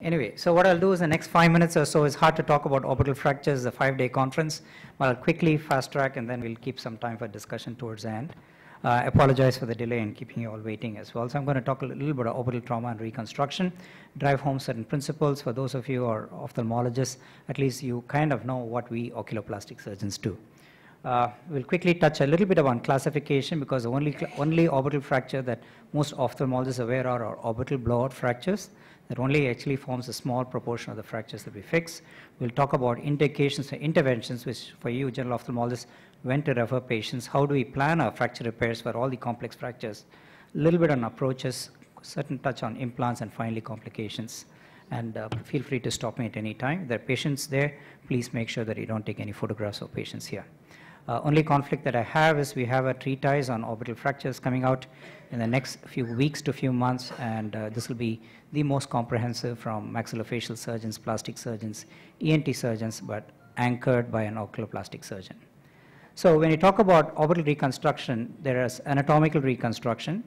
Anyway, so what I'll do is the next 5 minutes or so, is hard to talk about orbital fractures, a 5-day conference, but I'll quickly fast track and then we'll keep some time for discussion towards the end. I apologize for the delay in keeping you all waiting as well. So I'm going to talk a little bit about orbital trauma and reconstruction, drive home certain principles. For those of you who are ophthalmologists, at least you kind of know what we oculoplastic surgeons do. We'll quickly touch a little bit on classification, because the only orbital fracture that most ophthalmologists are aware are orbital blowout fractures. That only actually forms a small proportion of the fractures that we fix. We'll talk about indications and interventions, which for you, general ophthalmologists, when to refer patients, how do we plan our fracture repairs for all the complex fractures, a little bit on approaches, certain touch on implants, and finally complications. And feel free to stop me at any time. If there are patients there, please make sure that you don't take any photographs of patients here. Only conflict that I have is we have a treatise on orbital fractures coming out in the next few weeks to few months, and this will be the most comprehensive from maxillofacial surgeons, plastic surgeons, ENT surgeons, but anchored by an oculoplastic surgeon. So when you talk about orbital reconstruction, there is anatomical reconstruction,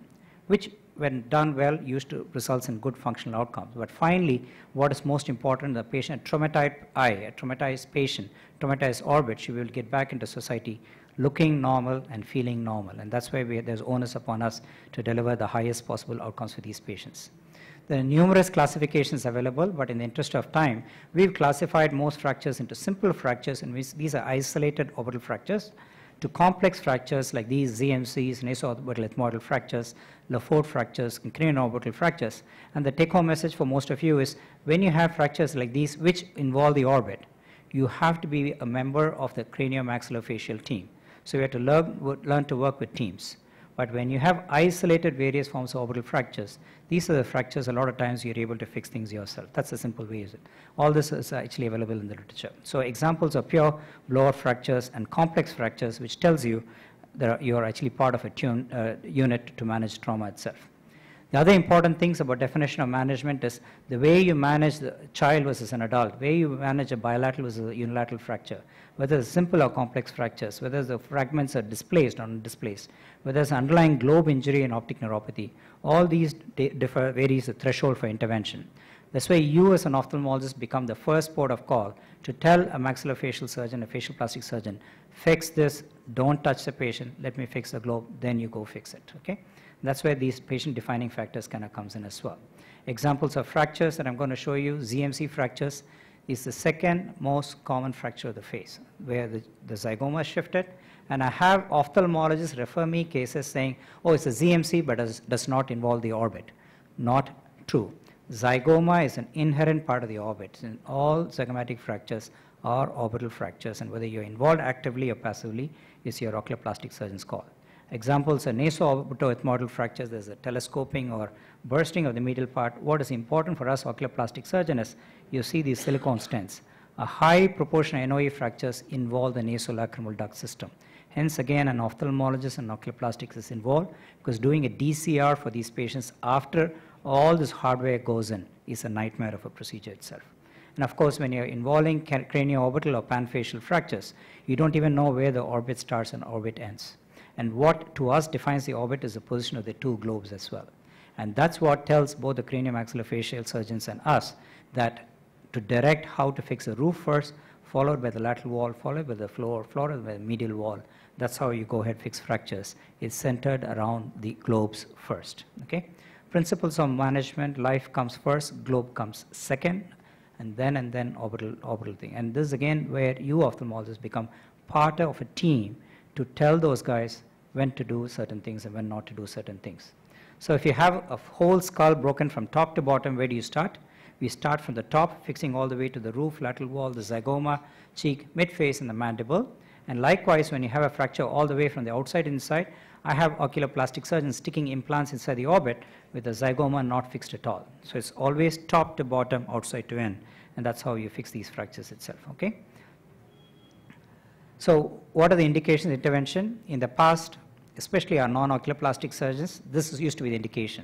which when done well used to results in good functional outcomes. But finally, what is most important, the patient, a traumatized eye, a traumatized patient, traumatized orbit, she will get back into society looking normal and feeling normal. And that's why there's onus upon us to deliver the highest possible outcomes for these patients. There are numerous classifications available, but in the interest of time, we've classified most fractures into simple fractures, in which these are isolated orbital fractures, to complex fractures like these ZMCs, naso-orbital ethmoidal fractures, Lafort fractures, and cranioorbital fractures. And the take-home message for most of you is, when you have fractures like these which involve the orbit, you have to be a member of the craniomaxillofacial team. So you have to learn to work with teams. But when you have isolated various forms of orbital fractures, these are the fractures a lot of times you're able to fix things yourself. That's a simple way to use it. All this is actually available in the literature. So examples of pure blowout fractures and complex fractures, which tells you that you're actually part of a unit to manage trauma itself. The other important things about definition of management is the way you manage the child versus an adult, the way you manage a bilateral versus a unilateral fracture, whether it's simple or complex fractures, whether the fragments are displaced or undisplaced, whether it's underlying globe injury and optic neuropathy. All these varies the threshold for intervention. That's why you as an ophthalmologist become the first port of call to tell a maxillofacial surgeon, a facial plastic surgeon, fix this, don't touch the patient, let me fix the globe, then you go fix it, okay? That's where these patient-defining factors kind of comes in as well. Examples of fractures that I'm going to show you, ZMC fractures is the second most common fracture of the face, where the zygoma is shifted. And I have ophthalmologists refer me cases saying, oh, it's a ZMC, but does not involve the orbit. Not true. Zygoma is an inherent part of the orbit, and all zygomatic fractures are orbital fractures, and whether you're involved actively or passively is your oculoplastic surgeon's call. Examples are naso-orbital ethmoidal fractures. There's a telescoping or bursting of the medial part. What is important for us oculoplastic surgeon is you see these silicone stents. A high proportion of NOE fractures involve the nasolacrimal duct system. Hence, again, an ophthalmologist and oculoplastics is involved, because doing a DCR for these patients after all this hardware goes in is a nightmare of a procedure itself. And of course, when you're involving cranioorbital or panfacial fractures, you don't even know where the orbit starts and orbit ends. And what to us defines the orbit is the position of the two globes as well. And that's what tells both the craniomaxillofacial surgeons and us that to direct how to fix the roof first, followed by the lateral wall, followed by the floor, followed by the medial wall. That's how you go ahead fix fractures. It's centered around the globes first, okay? Principles of management, life comes first, globe comes second, and then orbital thing. And this is again where you ophthalmologists become part of a team to tell those guys when to do certain things and when not to do certain things. So if you have a whole skull broken from top to bottom, where do you start? We start from the top, fixing all the way to the roof, lateral wall, the zygoma, cheek, midface, and the mandible. And likewise, when you have a fracture all the way from the outside inside, I have oculoplastic surgeons sticking implants inside the orbit with the zygoma not fixed at all. So it's always top to bottom, outside to in, and that's how you fix these fractures itself, okay? So what are the indications of intervention? In the past, especially our non-oculoplastic surgeons, this used to be the indication.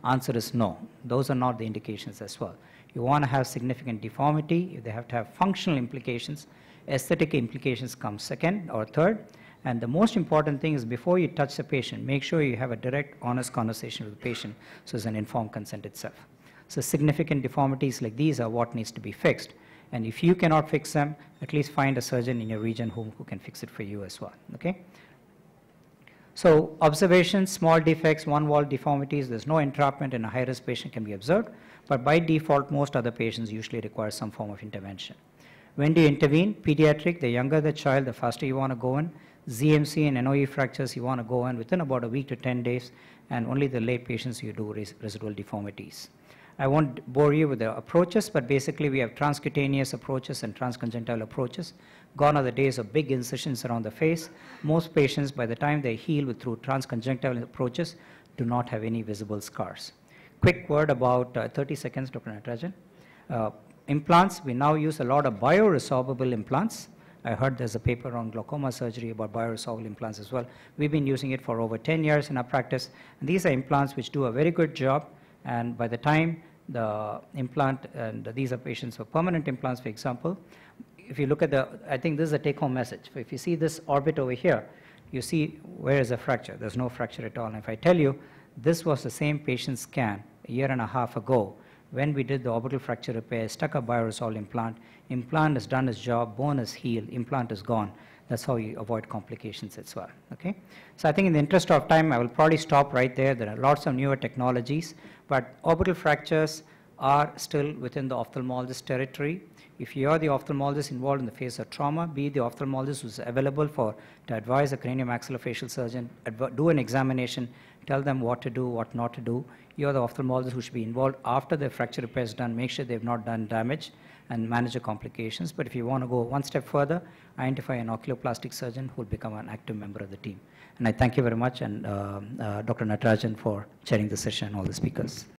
Answer is no. Those are not the indications as well. You want to have significant deformity. They have to have functional implications. Aesthetic implications come second or third. And the most important thing is before you touch the patient, make sure you have a direct, honest conversation with the patient, so it's an informed consent itself. So significant deformities like these are what needs to be fixed. And if you cannot fix them, at least find a surgeon in your region who can fix it for you as well, okay? So observations, small defects, one-wall deformities, there's no entrapment in a high-risk patient can be observed, but by default, most other patients usually require some form of intervention. When do you intervene? Pediatric, the younger the child, the faster you want to go in. ZMC and NOE fractures, you want to go in within about a week to 10 days, and only the late patients you do residual deformities. I won't bore you with the approaches, but basically we have transcutaneous approaches and transconjunctival approaches. Gone are the days of big incisions around the face. Most patients, by the time they heal through transconjunctival approaches, do not have any visible scars. Quick word about 30 seconds, Dr. Natarajan. Implants, we now use a lot of bioresorbable implants. I heard there's a paper on glaucoma surgery about bioresorbable implants as well. We've been using it for over 10 years in our practice. And these are implants which do a very good job. And by the time the implant, and these are patients for permanent implants, for example, if you look at I think this is a take-home message. If you see this orbit over here, you see where is the fracture. There's no fracture at all. And if I tell you, this was the same patient scan a year and a half ago when we did the orbital fracture repair, stuck a bioresorbable implant. Implant has done its job, bone is healed, implant is gone. That's how you avoid complications as well, okay? So I think in the interest of time, I will probably stop right there. There are lots of newer technologies, but orbital fractures are still within the ophthalmologist territory. If you are the ophthalmologist involved in the phase of trauma, be the ophthalmologist who's available to advise a craniomaxillofacial surgeon, do an examination, tell them what to do, what not to do. You're the ophthalmologist who should be involved after the fracture repair is done, make sure they've not done damage and manage the complications. But if you want to go one step further, identify an oculoplastic surgeon who will become an active member of the team. And I thank you very much, and Dr. Natarajan for chairing the session and all the speakers.